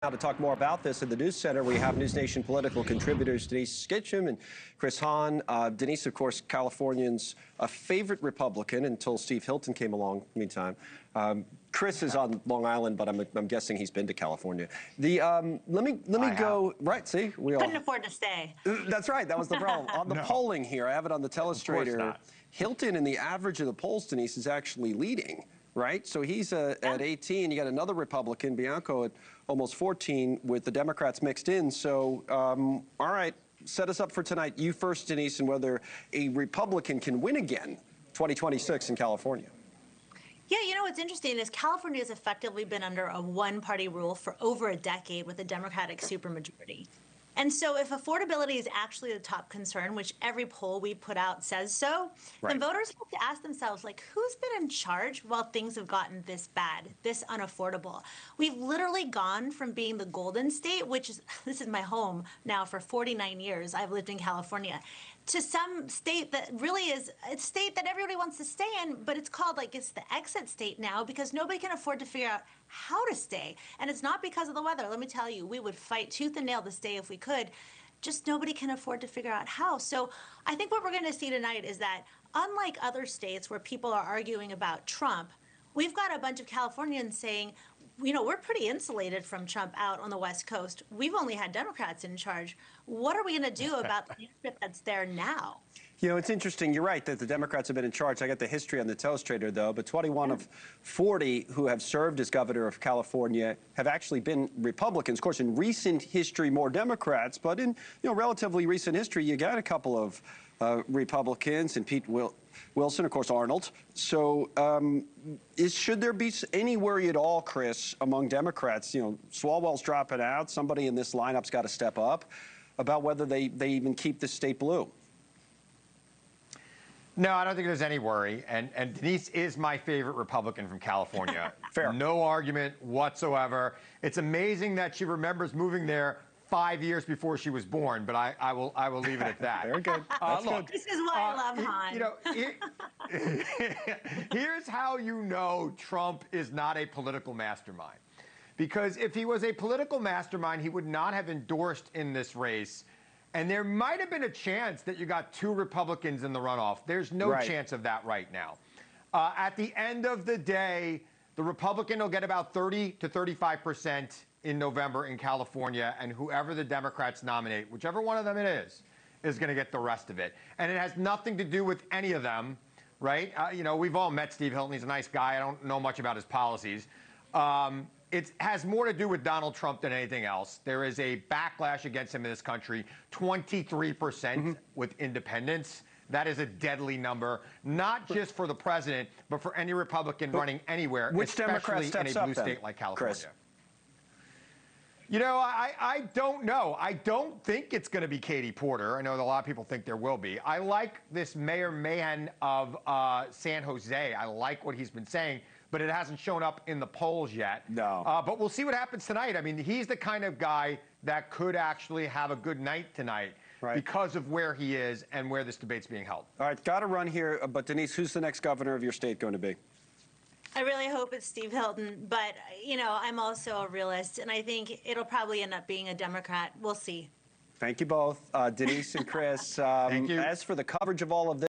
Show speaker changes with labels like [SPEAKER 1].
[SPEAKER 1] Now to talk more about this in the News Center, we have NewsNation political contributors Denise Gitsham and Chris Hahn. Denise, of course, Californians' a favorite Republican until Steve Hilton came along. Meantime, Chris is on Long Island, but I'm guessing he's been to California. Let me go right. See, we all
[SPEAKER 2] couldn't afford to stay.
[SPEAKER 1] That's right. That was the problem. On the polling here, I have it on the telestrator. Hilton in the average of the polls, Denise, is actually leading. Right? So he's at 18. You got another Republican, Bianco, at almost 14, with the Democrats mixed in. So, all right, set us up for tonight. You first, Denise, and whether a Republican can win again 2026 in California.
[SPEAKER 2] Yeah, you know what's interesting is California has effectively been under a one-party rule for over a decade with a Democratic supermajority. And so if affordability is actually the top concern, which every poll we put out says so, then voters have to ask themselves, like, who's been in charge while things have gotten this bad, this unaffordable? We've literally gone from being the Golden State, which is, this is my home now for 49 years, I've lived in California, to some state that really is a state that everybody wants to stay in, but it's called, like, it's the exit state now because nobody can afford to figure out how to stay. And it's not because of the weather. Let me tell you, we would fight tooth and nail to stay if we could. Just nobody can afford to figure out how. So I think what we're going to see tonight is that unlike other states where people are arguing about Trump, we've got a bunch of Californians saying, you know, we're pretty insulated from Trump out on the West Coast. We've only had Democrats in charge. What are we going to do about the leadership that's there now?
[SPEAKER 1] You know, it's interesting. You're right that the Democrats have been in charge. I got the history on the telestrator, though, but 21 of 40 who have served as governor of California have actually been Republicans. Of course, in recent history, more Democrats, but in, relatively recent history, you got a couple of Republicans, and Pete Wilson, of course, Arnold. So should there be any worry at all, Chris, among Democrats? Swalwell's dropping out. Somebody in this lineup's got to step up about whether they even keep the state blue.
[SPEAKER 3] No, I don't think there's any worry. And Denise is my favorite Republican from California.
[SPEAKER 1] Fair.
[SPEAKER 3] No argument whatsoever. It's amazing that she remembers moving there 5 years before she was born, but I will leave it at that.
[SPEAKER 1] Very good. That's
[SPEAKER 3] look,
[SPEAKER 2] this is why I love Han.
[SPEAKER 3] Here's how you know Trump is not a political mastermind. Because if he was a political mastermind, he would not have endorsed in this race. And there might have been a chance that you got two Republicans in the runoff. There's no chance of that right now. At the end of the day, the Republican will get about 30 to 35% in November in California, and whoever the Democrats nominate, whichever one of them it is going to get the rest of it. And it has nothing to do with any of them, right? We've all met Steve Hilton. He's a nice guy. I don't know much about his policies. It has more to do with Donald Trump than anything else. There is a backlash against him in this country, 23% with independents. That is a deadly number, not just for the president, but for any Republican running anywhere,
[SPEAKER 1] which
[SPEAKER 3] especially in a blue state like California. Chris? I don't know. I don't think it's going to be Katie Porter. I know that a lot of people think there will be. I like this Mayor Mahan of San Jose. I like what he's been saying, but it hasn't shown up in the polls yet.
[SPEAKER 1] No.
[SPEAKER 3] But we'll see what happens tonight. I mean, he's the kind of guy that could actually have a good night tonight because of where he is and where this debate's being held.
[SPEAKER 1] All right, got to run here. But, Denise, who's the next governor of your state going to be?
[SPEAKER 2] I really hope it's Steve Hilton, but, I'm also a realist, and I think it'll probably end up being a Democrat. We'll see.
[SPEAKER 1] Thank you both, Denise and Chris.
[SPEAKER 3] Thank you.
[SPEAKER 1] As for the coverage of all of this,